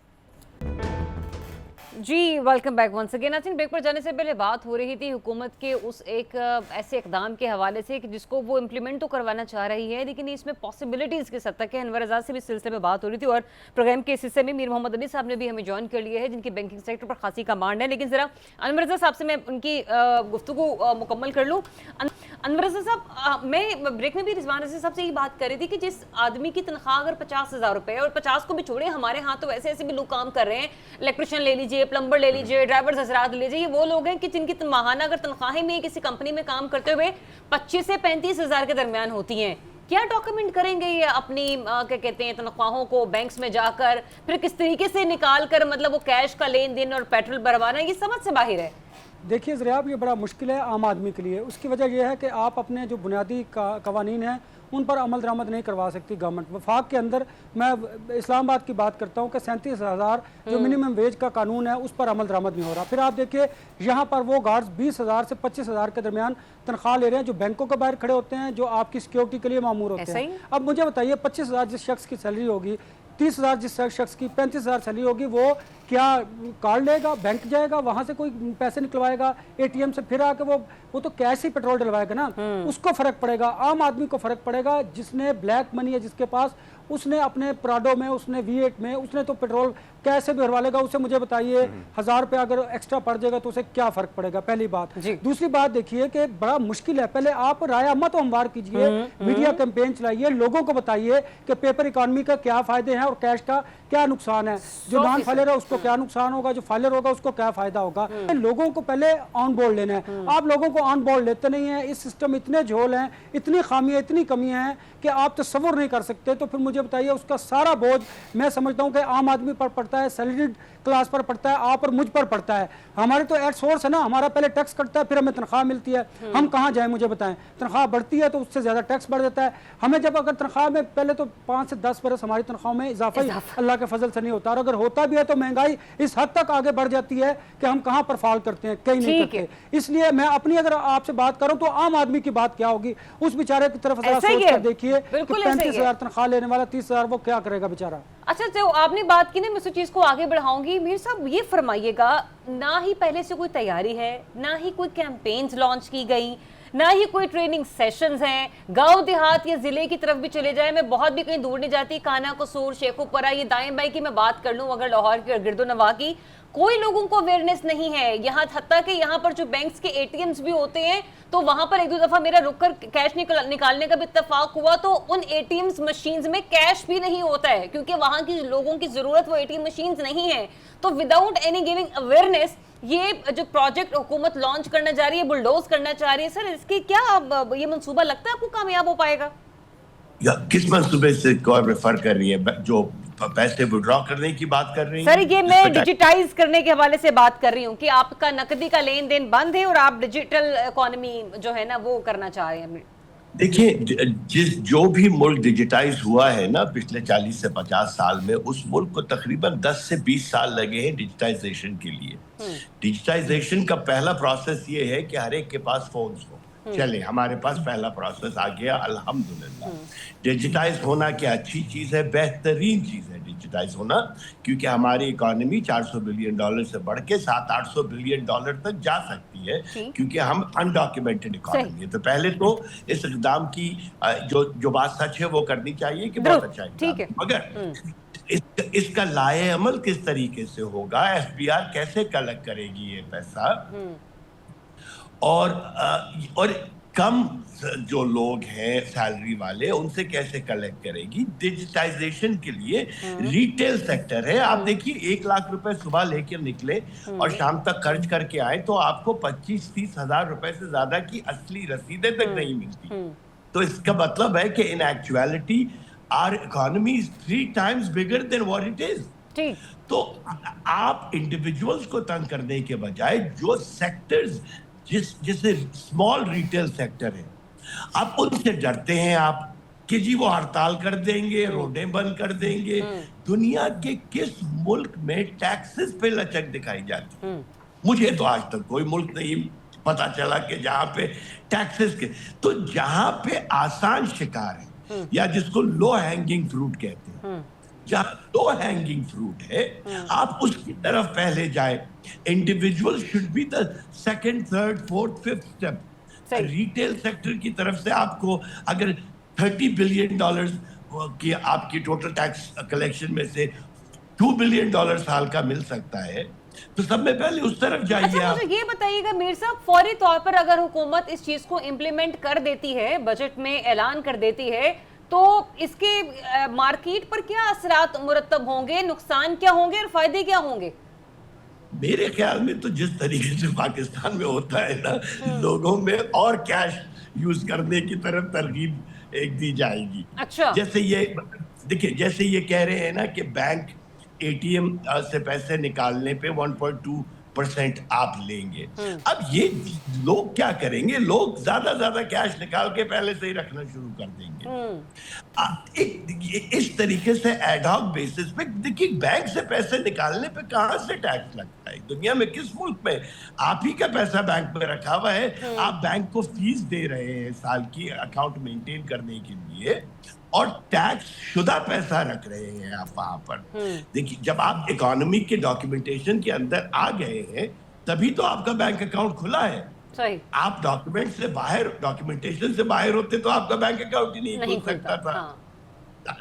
जी वेलकम बैक वंस अगेन। नाज़रीन ब्रेक पर जाने से पहले बात हो रही थी हुकूमत के उस एक ऐसे इकदाम के हवाले से कि जिसको वो इम्प्लीमेंट तो करवाना चाह रही है लेकिन इसमें पॉसिबिलिटीज़ किस हद तक है। अनवर आज़ाद से भी इस सिलसिले में बात हो रही थी और प्रोग्राम के इस हिस्से में मीर मोहम्मद अली साहब ने भी हमें ज्वाइन कर लिया है जिनकी बैंकिंग सेक्टर पर खासी कमांड है। लेकिन ज़रा अनवर आज़ाद साहब से मैं उनकी गुफ्तगू मुकम्मल कर लूँ। अनवर आज़ाद साहब, मैं ब्रेक में भी रिजवान रज़ी साहब से यही बात कर रही थी कि जिस आदमी की तनख्वाह अगर 50,000 रुपये और 50 को भी छोड़े, हमारे यहाँ तो ऐसे ऐसे भी लोग काम कर रहे हैं, इलेक्ट्रिशियन ले लीजिए, प्लम्बर ले लीजिए, ड्राइवर्स हजरात ले लीजिए, ये वो लोग हैं कि जिनकी माहाना अगर तनख्वाहें में किसी कंपनी में काम करते हुए 25 से 35,000 के दरमियान होती हैं। क्या डॉक्यूमेंट करेंगे ये अपनी क्या कहते हैं तनख्वाहों को बैंक्स में जाकर, फिर किस तरीके से निकाल कर मतलब वो कैश का लेन देन और पेट्रोल भरवाना, ये समझ से बाहर है। देखिए ज़रियाब, ये बड़ा मुश्किल है आम आदमी के लिए। उसकी वजह यह है कि आप अपने जो बुनियादी कवानीन हैं उन पर अमल दरामद नहीं करवा सकती गवर्नमेंट। वफाक के अंदर मैं इस्लामाबाद की बात करता हूँ कि 37,000 जो मिनिमम वेज का कानून है उस पर अमल दरामद नहीं हो रहा। फिर आप देखिए यहाँ पर वो गार्ड्स 20,000 से 25,000 के दरमियान तनख्वाह ले रहे हैं जो बैंकों के बाहर खड़े होते हैं, जो आपकी सिक्योरिटी के लिए मामूर होते हैं। अब मुझे बताइए 25,000 जिस शख्स की सैलरी होगी, 30,000 जिस शख्स की 35,000 सैलरी होगी, वो क्या कार्ड लेगा, बैंक जाएगा, वहां से कोई पैसे निकलवाएगा ATM से, फिर आके वो तो कैश ही पेट्रोल डलवाएगा ना। उसको फर्क पड़ेगा, आम आदमी को फर्क पड़ेगा। जिसने ब्लैक मनी है जिसके पास, उसने अपने प्राडो में, उसने V8 में, उसने तो पेट्रोल कैसे भी भरवा लेगा। उसे मुझे बताइए 1,000 रुपये अगर एक्स्ट्रा पड़ जाएगा तो उसे क्या फर्क पड़ेगा, पहली बात। दूसरी बात देखिए कि बड़ा मुश्किल है। पहले आप राय अम्मा तो हमवार कीजिए, मीडिया कैंपेन चलाइए, लोगों को बताइए कि पेपर इकोनॉमी का क्या फायदे हैं और कैश का क्या नुकसान है। जो नॉन फाइलर है उसको क्या नुकसान होगा, जो फाइलर होगा उसको क्या फायदा होगा। लोगों को पहले ऑन बोर्ड लेना है। आप लोगों को ऑन बोर्ड लेते नहीं है। इस सिस्टम इतने झोल हैं, इतनी खामियां, इतनी कमियां हैं कि आप तस्वुर नहीं कर सकते। तो फिर मुझे बताइए उसका सारा बोझ मैं समझता हूँ कि आम आदमी पर पड़ता है, सैलरीड क्लास पर पड़ता है, आप और मुझ पर पड़ता है। हमारे तो एट सोर्स है ना, हमारा पहले टैक्स कटता है फिर हमें तनख्वाह मिलती है। हम कहाँ जाए मुझे बताएं। तनख्वाह बढ़ती है तो उससे ज्यादा टैक्स बढ़ जाता है। हमें जब अगर तनख्वाह में पहले तो 5 से 10 बरस हमारी तनख्वाह में इजाफा अल्लाह के फजल से नहीं होता, और अगर होता भी है तो महंगाई इस हद तक आगे बढ़ जाती है कि हम कहाँ पर फाल करते हैं, कहीं नहीं करते। इसलिए मैं अपनी अगर आपसे बात करूं तो आम आदमी की बात क्या होगी, उस बेचारे की तरफ जरा सोच कर देखिए कि 35,000 तनख्वाह लेने वाला 30,000 वो क्या करेगा बेचारा। अच्छा, जो आपने बात की ना, मैं उस चीज को आगे बढ़ाऊंगी। मीर साहब ये फरमाइएगा, ना ही पहले से कोई तैयारी है, ना ही कोई कैंपेन्स लॉन्च की गई, ना ही कोई ट्रेनिंग सेशंस हैं। गांव देहात या जिले की तरफ भी चले जाए, मैं बहुत भी कहीं दूर नहीं जाती, काना कसूर, शेखुपरा, ये दाएं बाएं की मैं बात कर लूं, अगर लाहौर की और गिरदोनवा की, कोई लोगों को अवेयरनेस नहीं है। यहाँ हत्ता कि यहाँ पर जो बैंक्स के ATMs भी होते हैं तो वहां पर 1-2 दफा मेरा रुक कर कैश निकालने का भी इत्तेफाक हुआ तो उन ATMs मशीन्स में कैश भी नहीं होता है क्योंकि वहां की लोगों की जरूरत वो ATM मशीन्स नहीं है। तो विदाउट एनी गिविंग अवेयरनेस ये जो प्रोजेक्ट हुकूमत लॉन्च करना जा रही है, बुलडोज करना चाह रही है, सर इसकी क्या ये मंसूबा लगता है आपको कामयाब हो पाएगा? या किस मंसूबे से कौन रेफर कर रही है, जो पैसे विड्रॉ करने की बात कर रही है? सर ये मैं डिजिटाइज करने के हवाले से बात कर रही हूँ कि आपका नकदी का लेन देन बंद है और आप डिजिटल इकोनॉमी जो है ना वो करना चाह रहे हैं। देखिए, जो भी मुल्क डिजिटाइज हुआ है ना पिछले 40 से 50 साल में, उस मुल्क को तकरीबन 10 से 20 साल लगे हैं डिजिटाइजेशन के लिए। डिजिटाइजेशन का पहला प्रोसेस ये है कि हर एक के पास फोन्स हो। चले हमारे पास पहला प्रोसेस आ गया, अल्हम्दुलिल्लाह। डिजिटाइज होना क्या अच्छी चीज है, बेहतरीन चीज है डिजिटाइज होना, क्योंकि हमारी इकोनॉमी $400 बिलियन से बढ़ के $700-800 बिलियन तक जा सकती है, क्योंकि हम अनडॉक्यूमेंटेड इकोनॉमी है। तो पहले तो इस इक़दाम की जो बात सच है वो करनी चाहिए कि बहुत अच्छा है, मगर इसका लाए अमल किस तरीके से होगा, एफबीआर कैसे कलेक्ट करेगी ये पैसा, और कम जो लोग हैं सैलरी वाले उनसे कैसे कलेक्ट करेगी। डिजिटाइजेशन के लिए रिटेल सेक्टर है, आप देखिए 1 लाख रुपए सुबह लेकर निकले और शाम तक खर्च करके आए तो आपको 25-30 हजार रुपए से ज्यादा की असली रसीदें तक नहीं मिलती। तो इसका मतलब है कि in actuality our economy is 3 times bigger than what it is. तो आप इंडिविजुअल्स को तंग करने के बजाय जो सेक्टर्स जिससे स्मॉल रिटेल सेक्टर है, आप उनसे डरते हैं आप कि जी वो हड़ताल कर देंगे, रोडें बंद कर देंगे। दुनिया के किस मुल्क में टैक्सेस पे लचक दिखाई जाती? मुझे तो आज तक कोई मुल्क नहीं पता चला कि जहां पे टैक्सेस के, तो जहां पे आसान शिकार है या जिसको लो हैंगिंग फ्रूट कहते हैं, जहां लो हैंगिंग फ्रूट है आप उसकी तरफ पहले जाए। Individual should be the second, third, fourth, fifth step. Retail sector की तरफ से आपको अगर $30 बिलियन की आपकी टोटल टैक्स कलेक्शन में से $2 बिलियन साल का मिल सकता है, तो सब में पहले उस तरफ जाइए। अच्छा, मुझे ये बताइएगा मीर साहब, फौरी तौर पर अगर हुकूमत इस चीज को इम्प्लीमेंट कर देती है, बजट में ऐलान कर देती है, तो इसके मार्केट पर क्या असरात मुरतब होंगे, नुकसान क्या होंगे और फायदे क्या होंगे? मेरे ख्याल में तो जिस तरीके से पाकिस्तान में होता है ना, लोगों में और कैश यूज करने की तरफ तरगीब एक दी जाएगी। अच्छा, जैसे ये देखिए, जैसे ये कह रहे हैं ना कि बैंक एटीएम से पैसे निकालने पे 1.2% आप लेंगे। अब ये लोग क्या करेंगे, लोग ज्यादा कैश निकाल के पहले से ही रखना शुरू कर देंगे। इस तरीके से एडहॉक बेसिस पे देखिए, बैंक से पैसे निकालने पे कहां से टैक्स लगता है दुनिया में? किस मुल्क में? आप ही का पैसा बैंक में रखा हुआ है, आप बैंक को फीस दे रहे हैं साल की अकाउंट मेंटेन करने के लिए, और टैक्स शुदा पैसा रख रहे हैं आप वहां पर। देखिए, जब आप इकोनॉमी के डॉक्यूमेंटेशन के अंदर आ गए हैं तभी तो आपका बैंक अकाउंट खुला है। सही। आप डॉक्यूमेंट से बाहर, डॉक्यूमेंटेशन से बाहर होते तो आपका बैंक अकाउंट ही नहीं खुल सकता था।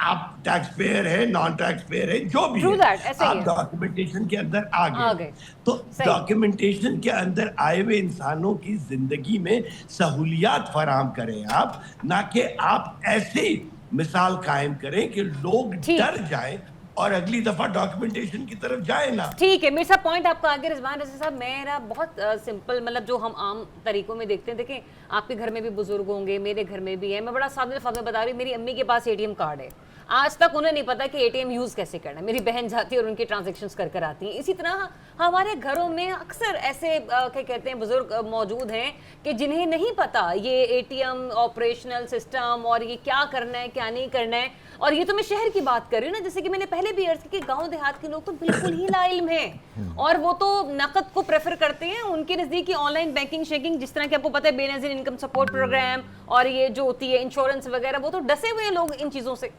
आप टैक्स पेयर है, नॉन टैक्स पेयर है, जो भी है, आप डॉक्यूमेंटेशन के अंदर आ गए। तो डॉक्यूमेंटेशन के अंदर आए हुए इंसानों की जिंदगी में सहूलियात फराहम करें आप, ना कि आप ऐसे मिसाल कायम करें कि लोग डर जाएं और अगली दफा डॉक्यूमेंटेशन की तरफ जाए ना। ठीक है, मेरे साहब पॉइंट आपका आगे रिजवान रज़ा साहब, मेरा बहुत सिंपल, मतलब जो हम आम तरीकों में देखते हैं, देखें आपके घर में भी बुजुर्ग होंगे, मेरे घर में भी है, मैं बड़ा सादे लफ्ज़ में बता रही हूँ, मेरी अम्मी के पास एटीएम कार्ड है, आज तक उन्हें नहीं पता कि एटीएम यूज़ कैसे करना है। मेरी बहन जाती है और उनकी ट्रांजैक्शंस कर आती हैं। इसी तरह हमारे घरों में अक्सर ऐसे क्या कहते हैं बुजुर्ग मौजूद हैं कि जिन्हें नहीं पता ये एटीएम ऑपरेशनल सिस्टम और ये क्या करना है क्या नहीं करना है। और ये तो मैं शहर की बात कर रही हूँ ना, जैसे कि मैंने पहले भी अर्ज की कि गाँव देहात के लोग तो बिल्कुल ही लाइल्म हैं और वो तो नकद को प्रेफर करते हैं। उनके नज़दीक ऑनलाइन बैंकिंग शेकिंग, जिस तरह की आपको पता है बेनज़ीर इनकम सपोर्ट प्रोग्राम और ये जो होती है इंश्योरेंस वगैरह, वो तो डसे हुए हैं लोग इन चीज़ों से।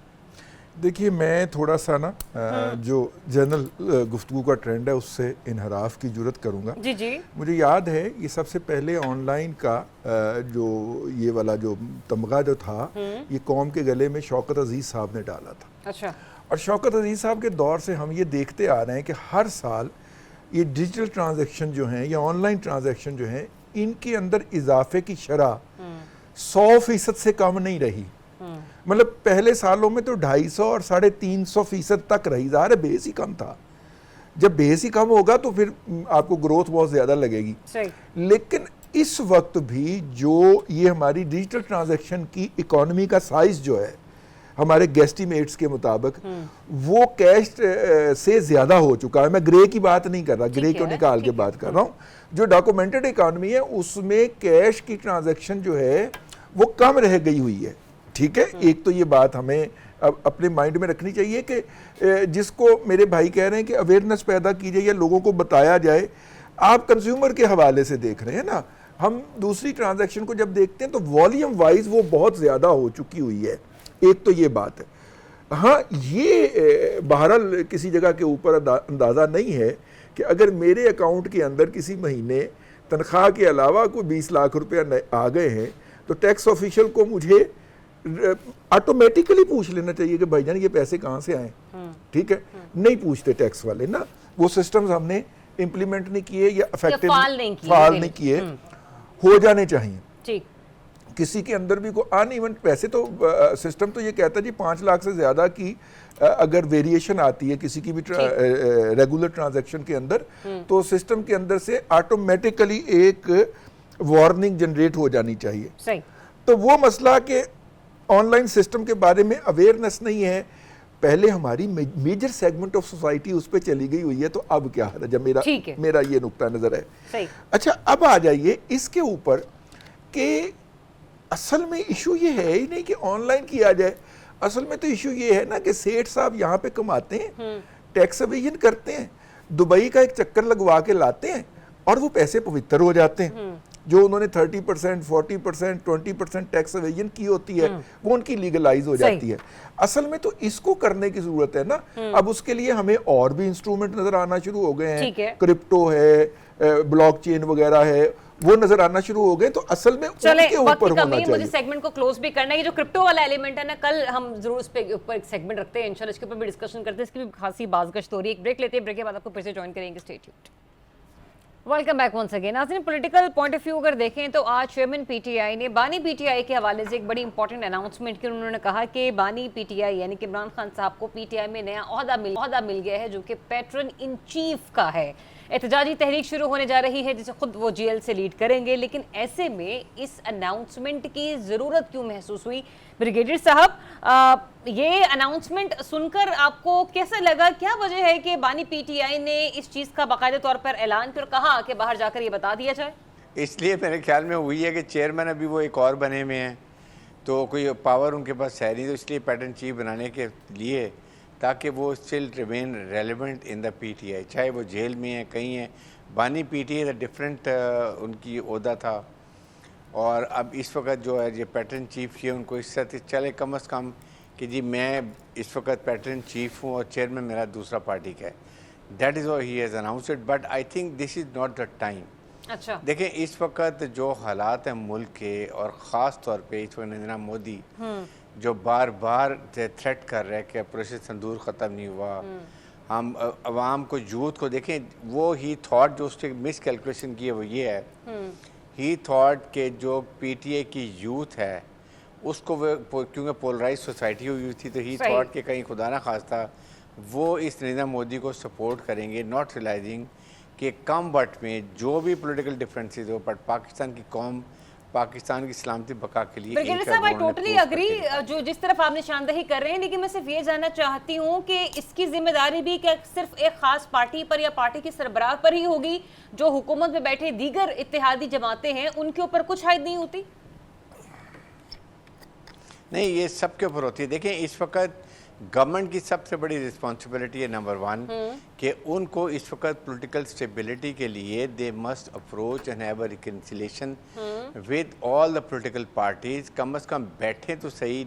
देखिए, मैं थोड़ा सा ना जो जनरल गुफ्तगू का ट्रेंड है उससे इनहराफ की जुर्रत करूँगा। जी जी। मुझे याद है ये सबसे पहले ऑनलाइन का जो ये वाला जो तमगा जो था, ये कौम के गले में शौकत अजीज़ साहब ने डाला था। अच्छा। और शौकत अजीज़ साहब के दौर से हम ये देखते आ रहे हैं कि हर साल ये डिजिटल ट्रांजेक्शन जो हैं या ऑनलाइन ट्रांजेक्शन जो हैं, इनके अंदर इजाफे की शरह 100% से कम नहीं रही। मतलब पहले सालों में तो 250 और 350% तक रही। ज़ाहिर है बेस ही कम था, जब बेस ही कम होगा तो फिर आपको ग्रोथ बहुत ज़्यादा लगेगी। लेकिन इस वक्त भी जो ये हमारी डिजिटल ट्रांजैक्शन की इकोनॉमी का साइज जो है हमारे गेस्टिमेट्स के मुताबिक, वो कैश से ज़्यादा हो चुका है। मैं ग्रे की बात नहीं कर रहा, ग्रे को निकाल के बात कर रहा हूँ। जो डॉक्यूमेंटेड इकोनॉमी है उसमें कैश की ट्रांजैक्शन जो है वो कम रह गई हुई है। ठीक है, एक तो ये बात हमें अब अपने माइंड में रखनी चाहिए कि जिसको मेरे भाई कह रहे हैं कि अवेयरनेस पैदा की जाए या लोगों को बताया जाए। आप कंज्यूमर के हवाले से देख रहे हैं ना, हम दूसरी ट्रांजैक्शन को जब देखते हैं तो वॉल्यूम वाइज वो बहुत ज़्यादा हो चुकी हुई है। एक तो ये बात है। हाँ, ये बहरहाल किसी जगह के ऊपर अंदाज़ा नहीं है कि अगर मेरे अकाउंट के अंदर किसी महीने तनख्वाह के अलावा कोई 20 लाख रुपया आ गए हैं तो टैक्स ऑफिशियल को मुझे ऑटोमेटिकली पूछ लेना चाहिए कि भाईजान ये पैसे कहाँ से आए, ठीक है। नहीं पूछते टैक्स वाले ना, वो सिस्टम्स हमने इम्प्लीमेंट नहीं किए या इफेक्टिव फाल नहीं किए, हो जाने चाहिए। ठीक, किसी के अंदर भी को अनइवन पैसे तो सिस्टम तो ये कहता है जी 5 लाख से ज्यादा की अगर वेरिएशन आती है किसी की भी रेगुलर ट्रांजैक्शन के अंदर, तो सिस्टम के अंदर से ऑटोमेटिकली एक वार्निंग जनरेट हो जानी चाहिए। सही। तो वो मसला कि ऑनलाइन सिस्टम के बारे में अवेयरनेस नहीं है। पहले हमारी मेजर सेगमेंट ऑफ सोसाइटी उस पर चली गई हुई है, तो अब क्या है, जब मेरा ये नुक्ता नजर है। सही। अच्छा, अब आ जाइए इसके ऊपर कि असल में इशू ये है ही नहीं कि ऑनलाइन किया जाए। असल में तो इशू ये है ना कि सेठ साहब यहाँ पे कमाते हैं, टैक्स एवेजन करते हैं, दुबई का एक चक्कर लगवा के लाते हैं और वो पैसे पवित्र हो जाते हैं। जो उन्होंने 30%, 40%, 20% टैक्स एवेजन की होती है, वो उनकी लीगलाइज हो जाती है। असल में तो इसको करने की जरूरत है ना। अब उसके लिए हमें और भी इंस्ट्रूमेंट नजर आना शुरू हो गए हैं, क्रिप्टो है, ब्लॉकचेन वगैरह है, वो नजर आना शुरू हो गए। तो असल में उनके ऊपर होना चाहिए। मुझे सेगमेंट को क्लोज भी करना है। ये जो क्रिप्टो वाला एलिमेंट है ना, कल हम जरूर इस पे ऊपर एक सेगमेंट रखते हैं, इंशाल्लाह इसके ऊपर भी डिस्कशन करते हैं। इसकी भी खासी बाज़गश्त हो रही है। एक ब्रेक लेते हैं, ब्रेक के बाद आपको फिर से ज्वाइन करेंगे। Stay tuned. Welcome back once again. नाज़रीन, पॉलिटिकल पॉइंट ऑफ व्यू अगर देखें तो आज चेयरमैन पीटीआई ने बानी पीटीआई के हवाले से एक बड़ी इंपॉर्टेंट अनाउंसमेंट की। उन्होंने कहा कि बानी पीटीआई यानी कि इमरान खान साहब को पीटीआई में नया ओहदा मिल गया है, जो कि पैट्रन इन चीफ का है। एहतजाजी तहरीक शुरू होने जा रही है, जिसे खुद वो जेल से लीड करेंगे। लेकिन ऐसे में इस अनाउंसमेंट की ज़रूरत क्यों महसूस हुई? ब्रिगेडियर साहब, ये अनाउंसमेंट सुनकर आपको कैसा लगा? क्या वजह है कि बानी पीटीआई ने इस चीज़ का बाकायदा तौर पर ऐलान कर कहा कि बाहर जाकर ये बता दिया जाए? इसलिए मेरे ख्याल में हुई है कि चेयरमैन अभी वो एक और बने हुए हैं, तो कोई पावर उनके पास है नहीं, तो इसलिए पैटर्न चीफ बनाने के लिए, ताकि वो still remain relevant in the PTI, चाहे वो जेल में है कहीं है। बानी पीटीआई डिफरेंट उनकी ओहदा था, और अब इस वक्त जो है ये पैटर्न चीफ किए, उनको इस तरह चले कम अज़ कम कि जी मैं इस वक्त पैटर्न चीफ हूँ और चेयरमैन मेरा दूसरा पार्टी का है। That is what he has announced, but I think this is not the time. अच्छा, देखें इस वक्त जो हालात हैं मुल्क के, और ख़ास तौर पे इस वक्त नरेंद्र मोदी जो बार बार थ्रेट कर रहे हैं कि ऑपरेशन सिंदूर ख़त्म नहीं हुआ, हम अवाम को, यूथ को देखें, वो ही थॉट जो उसने मिस कैलकुलेशन की है वो ये है, ही थॉट के जो पीटीए की यूथ है उसको वो, क्योंकि पोलराइज सोसाइटी हुई थी, तो ही थॉट के कहीं खुदा ना खास्ता वो इस नरेंद्र मोदी को सपोर्ट करेंगे, नॉट रियलाइजिंग कि कम बट में जो भी पॉलिटिकल डिफरेंसेस हो, बट पाकिस्तान की कौम, पाकिस्तान की सलामती बका के लिए ब्रिगेडियर साहब, आई टोटली अग्री जो जिस तरफ आप निशानदेही कर रहे हैं, लेकिन मैं सिर्फ ये जानना चाहती हूँ कि इसकी जिम्मेदारी भी क्या सिर्फ एक खास पार्टी पर या पार्टी के सरबराह पर ही होगी? जो हुकूमत में बैठे दीगर इत्तेहादी जमातें हैं उनके ऊपर कुछ हाइद नहीं होती? नहीं, ये सबके ऊपर होती है। देखें इस वक्त गवर्नमेंट की सबसे बड़ी रिस्पॉन्सिबिलिटी है नंबर 1 कि उनको इस वक्त पॉलिटिकल स्टेबिलिटी के लिए they must approach and have a reconciliation with all the political parties. कम अज़ कम बैठे तो सही,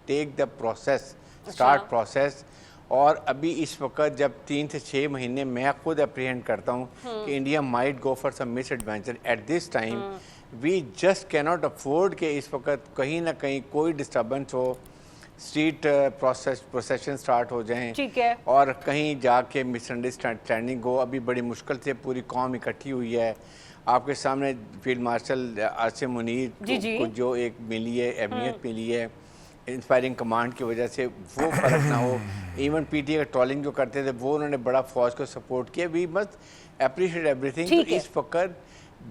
take the process, start process. और अभी इस वक्त जब 3 से 6 महीने मैं खुद अप्रीहेंड करता हूँ कि India might go for some misadventure at this time, we just cannot afford कि इस वक्त कहीं ना कहीं कोई डिस्टर्बेंस हो, स्ट्रीट प्रोसेशन स्टार्ट हो जाएं, ठीक है, और कहीं जाके मिसअंडरस्टैंडिंग हो। अभी बड़ी मुश्किल से पूरी कौम इकट्ठी हुई है। आपके सामने फील्ड मार्शल आसिम मुनीर को जो एक मिली है, अहमियत मिली है इंस्पायरिंग कमांड की वजह से, वो फ़र्क ना हो। इवन पीटीए का ट्रोलिंग जो करते थे वो उन्होंने बड़ा फौज को सपोर्ट किया। We must appreciate everything. तो इस वक्त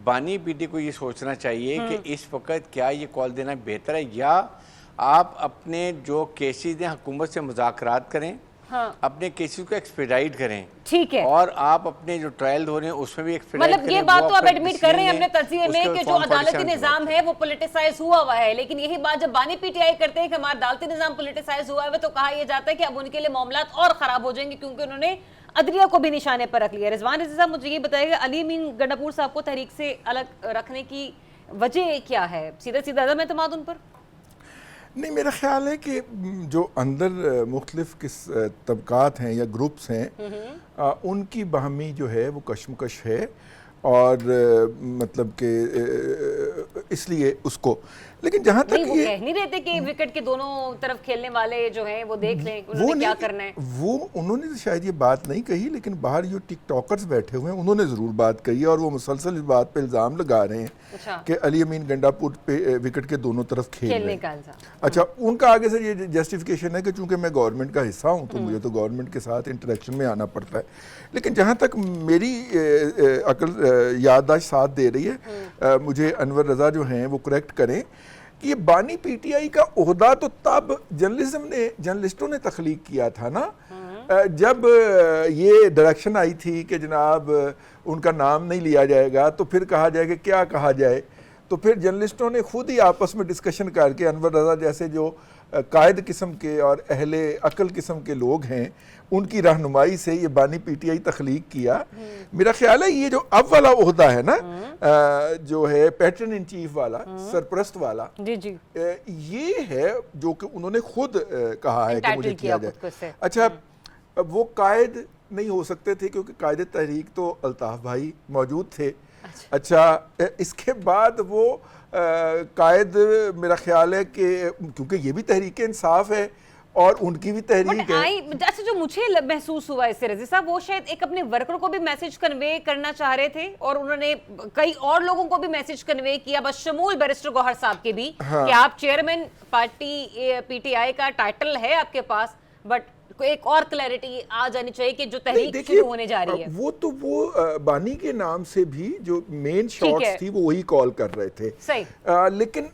बानी पीटी को ये सोचना चाहिए कि इस वक्त क्या ये कॉल देना बेहतर है, या आप अपने जो केसेस हैं हुकूमत से मुज़ाकरात करें, अपने केसेस को एक्सपेडाइट करें, ठीक है, और आप अपने जो ट्रायल हो रहे हैं उसमें भी एक्सपेडाइट करें। मतलब ये बात तो आप एडमिट कर रहे हैं अपने तस्वीर में कि जो अदालती निजाम है वो पॉलिटिसाइज हुआ है, लेकिन यही बात जब बानी पीटीआई करते हैं कि हमारा अदालती निजाम पॉलिटिसाइज हुआ है, तो कहा यह जाता है कि अब उनके लिए मामलात और खराब हो जाएंगे क्योंकि उन्होंने अदलिया को भी निशाने पर रख लिया। रिजवान रज़ी साहब, मुझे ये बताइएगा, अली अमीन गंडापुर साहब को तहरीक से अलग रखने की वजह क्या है? सीधा अदम एतमाद उन पर? नहीं, मेरा ख्याल है कि जो अंदर मुख्तलिफ किस तबकात हैं या ग्रुप्स हैं, उनकी बाहमी जो है वो कशमकश है, और मतलब कि इसलिए उसको, लेकिन जहां तक नहीं, वो ये कह नहीं रहते कि विकेट के दोनों तरफ खेलने वाले जो हैं वो देख लें वो उन्होंने क्या नहीं, करना है। वो उन्होंने तो शायद ये बात नहीं कही, लेकिन बाहर जो टिकटॉकर्स बैठे हुए हैं उन्होंने ज़रूर बात कही है और वो मुसलसल इस बात पे इल्ज़ाम लगा रहे हैं अच्छा, कि अली अमीन गंडापुर पे विकेट के दोनों तरफ खेल रहे खेलने हैं। का इल्जाम। अच्छा, उनका आगे से ये जस्टिफिकेशन है कि चूंकि मैं गवर्नमेंट का हिस्सा हूं तो मुझे तो गवर्नमेंट के साथ इंटरेक्शन में आना पड़ता है। लेकिन जहां तक मेरी अकल याददाश्त साथ दे रही है, मुझे अनवर रज़ा जो हैं वो करेक्ट करें कि ये बानी पीटीआई का ओहदा तो तब जर्नलिस्टों ने तख्लीक किया था ना, जब ये डायरेक्शन आई थी कि जनाब उनका नाम नहीं लिया जाएगा, तो फिर कहा जाएगा क्या कहा जाए, तो फिर जर्नलिस्टों ने खुद ही आपस में डिस्कशन करके अनवर रज़ा जैसे जो कायद किस्म के और अहले अकल किस्म के लोग हैं उनकी रहनुमाई से ये बानी पीटीआई तख्लीक किया। मेरा ख्याल है ये जो अब वाला ओहदा है ना, जो है पैटर्न इन चीफ वाला, सरप्रस्त वाला, जी जी, ये है जो कि उन्होंने खुद कहा है कि मुझे Entitled किया किया खुद को जाए। इससे। अच्छा, अब वो कायद नहीं हो सकते थे क्योंकि कायद तहरीक तो अल्ताफ भाई मौजूद थे। अच्छा, इसके बाद वो कायद मेरा ख्याल है कि क्योंकि ये भी तहरीक इंसाफ है और उनकी भी तहरीक है। अच्छा, जो मुझे महसूस हुआ इससे रज़ी साहब, वो शायद एक अपने वर्करों को भी मैसेज कन्वे करना चाह रहे थे और उन्होंने कई और लोगों को भी मैसेज कन्वे किया, बशमूल बैरिस्टर गौहर साहब के भी, हाँ। कि आप चेयरमैन पार्टी पीटीआई का टाइटल है आपके पास, बट एक और क्लैरिटी आ जानी चाहिए कि जो तहरीक शुरू होने जा रही है। वो तो वो बानी के नाम से भी जो मेन है। शॉट्स थी वो वही कॉल कर रहे थे। सही। लेकिन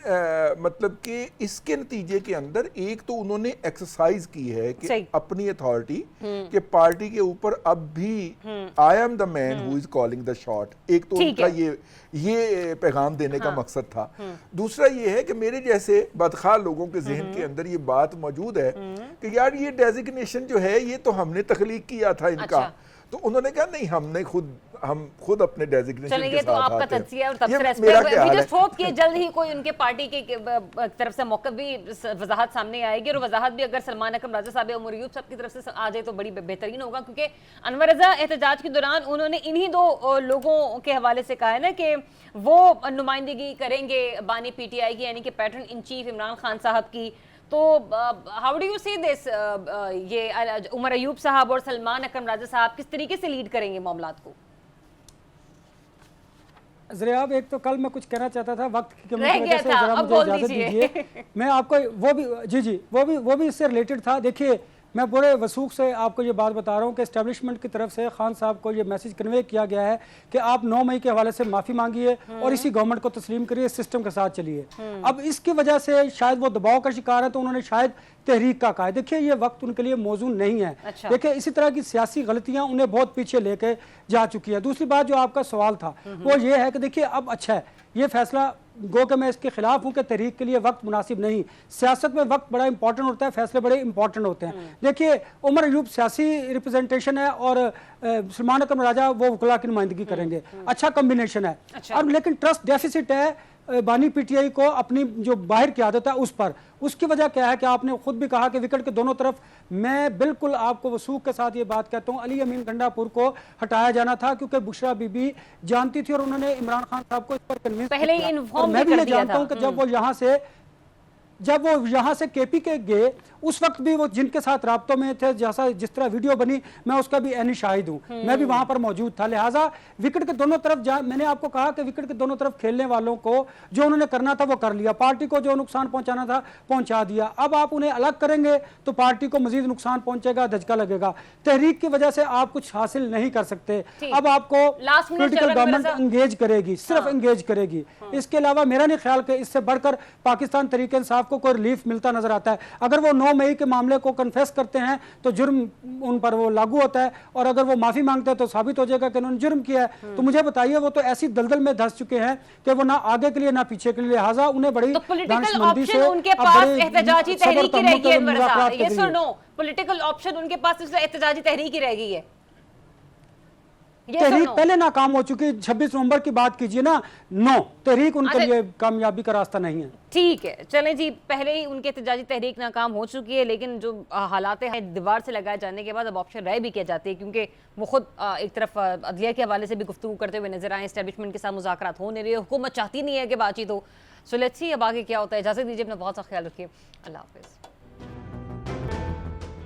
मतलब कि इसके नतीजे के अंदर एक तो उन्होंने एक्सरसाइज की है कि सही। अपनी अथॉरिटी के पार्टी के ऊपर अब भी I am the man who is calling the shot. एक तो ठीक उनका है। ये पैगाम देने का मकसद था। दूसरा ये है कि मेरे जैसे बदखा लोगों के जहन के अंदर ये बात मौजूद है कि यार ये डेजिग्नेशन जो है ये तो हमने तख्लीक किया था इनका। अच्छा। तो उन्होंने कहा नहीं, हम खुद अपने डेजिग्नेशन चलेंगे के तो साथ आपका आते हैं। तज्जिया और ये तबसरा मेरा ख्याल है। जस्ट होप कि जल्द ही कोई उनके पार्टी के तरफ से मौका भी वजाहत सामने आएगी, और वजाहत भी अगर सलमान अकरम राजा साहब या उमर अयूब साहब की तरफ से आ जाए तो बड़ी बेहतरीन होगा, क्योंकि अनवर रज़ा एहतजाज के दौरान उन्होंने इन्हीं दो लोगों के हवाले से कहा है ना कि वो नुमाइंदगी करेंगे बानी पीटीआई की, यानी कि pattern in chief Imran Khan साहब की। तो how do you see this, ये उमर अयूब साहब और सलमान अकरम राजा साहब किस तरीके से लीड करेंगे मामलात को? ज़रियाब, एक तो कल मैं कुछ कहना चाहता था, वक्त की कमी रह की गया वजह से था, जरा अब मुझे बोल इजाज़त दीजिए। दीजिए। मैं आपको वो भी इससे रिलेटेड था। देखिए, मैं बड़े वसूख से आपको ये बात बता रहा हूँ कि एस्टेब्लिशमेंट की तरफ से खान साहब को ये मैसेज कन्वे किया गया है कि आप 9 मई के हवाले से माफ़ी मांगिए और इसी गवर्नमेंट को तस्लीम करिए, सिस्टम के साथ चलिए। अब इसकी वजह से शायद वो दबाव का शिकार है, तो उन्होंने शायद तहरीक का कहा है। देखिए, ये वक्त उनके लिए मौजूद नहीं है। अच्छा। देखिए, इसी तरह की सियासी गलतियां उन्हें बहुत पीछे लेके जा चुकी है। दूसरी बात जो आपका सवाल था वो ये है कि देखिए, अब अच्छा है ये फैसला, गो कि मैं इसके खिलाफ हूं कि तहरीक के लिए वक्त मुनासिब नहीं। सियासत में वक्त बड़ा इंपॉर्टेंट होता है, फैसले बड़े इंपॉर्टेंट होते हैं। देखिए, उमर अयूब सियासी रिप्रेजेंटेशन है और सलमान अकरम राजा वो वकला की नुमाइंदगी करेंगे। अच्छा कॉम्बिनेशन है। अच्छा। और लेकिन ट्रस्ट डेफिसिट है बानी पीटीआई को अपनी जो बाहर की आदत है उस पर। उसकी वजह क्या है कि आपने खुद भी कहा कि विकेट के दोनों तरफ, मैं बिल्कुल आपको वसूख के साथ ये बात कहता हूँ, अली अमीन गंडापुर को हटाया जाना था, क्योंकि बुशरा बीबी जानती थी और उन्होंने इमरान खान साहब को इस पर कन्विंस पहले ही किया। इन्फॉर्म और मैं भी भी कर ये दिया जानता था। हूँ कि जब वो यहाँ से केपी के गए उस वक्त भी वो जिनके साथ राब्तों में थे, जैसा जिस तरह वीडियो बनी, मैं उसका भी ऐनी शाहिद हूँ, मैं भी वहां पर मौजूद था। लिहाजा विकेट के दोनों तरफ मैंने आपको कहा कि विकेट के दोनों तरफ खेलने वालों को जो उन्होंने करना था वो कर लिया, पार्टी को जो नुकसान पहुंचाना था पहुंचा दिया। अब आप उन्हें अलग करेंगे तो पार्टी को मजीद नुकसान पहुंचेगा, धचका लगेगा। तहरीक की वजह से आप कुछ हासिल नहीं कर सकते। अब आपको Last minute पॉलिटिकल चल रहा है गवर्नमेंट मेरा सा- एंगेज करेगी, सिर्फ एंगेज करेगी। इसके अलावा मेरा नहीं ख्याल कि इससे बढ़कर पाकिस्तान तहरीक इंसाफ को कोई रिलीफ मिलता नजर आता है। अगर वो 9 मई के मामले को कन्फेस करते हैं तो जुर्म उन पर वो लागू होता है, और अगर वो माफी मांगते हैं तो साबित हो जाएगा कि उन्होंने जुर्म किया है। तो मुझे बताइए, वो तो ऐसी दलदल में धंस चुके हैं कि वो ना आगे के लिए ना पीछे के लिए, लिहाजा उन्हें बड़ी तो पॉलिटिकल दानिशमंदी ऑप्शन से उनके अब पास बड़े एहतजाजी सब्र तहरीक ही रहेगी। तहम्मुल अनवर मुज़ाकरात साहब, के यस जरिए। और नो, पॉलिटिकल ऑप्शन उनके पास सिर्फ एहतजाजी तहरीक ही रह गई है। Yes or Tehreek no? पहले नाकाम हो चुकी है। 26 नवंबर की बात कीजिए ना, नो, तहरीक उनके अच्छा। लिए कामयाबी का रास्ता नहीं है। ठीक है, चलें जी, पहले ही उनके एहतजाजी तहरीक नाकाम हो चुकी है, लेकिन जो हालात हैं दीवार से लगाए जाने के बाद अब ऑप्शन राय भी किया जाती है, क्योंकि वो खुद एक तरफ अदलिया के हवाले से भी गुफ्तगू करते हुए नजर आए, एस्टेब्लिशमेंट के साथ मुज़ाकरात हो नहीं रही है, हुकूमत चाहती नहीं है कि बातचीत हो। सो लेट्स सी अब आगे क्या होता है। इजाजत दीजिए, अपना बहुत सा ख्याल रखिए। अल्लाह हाफिज़।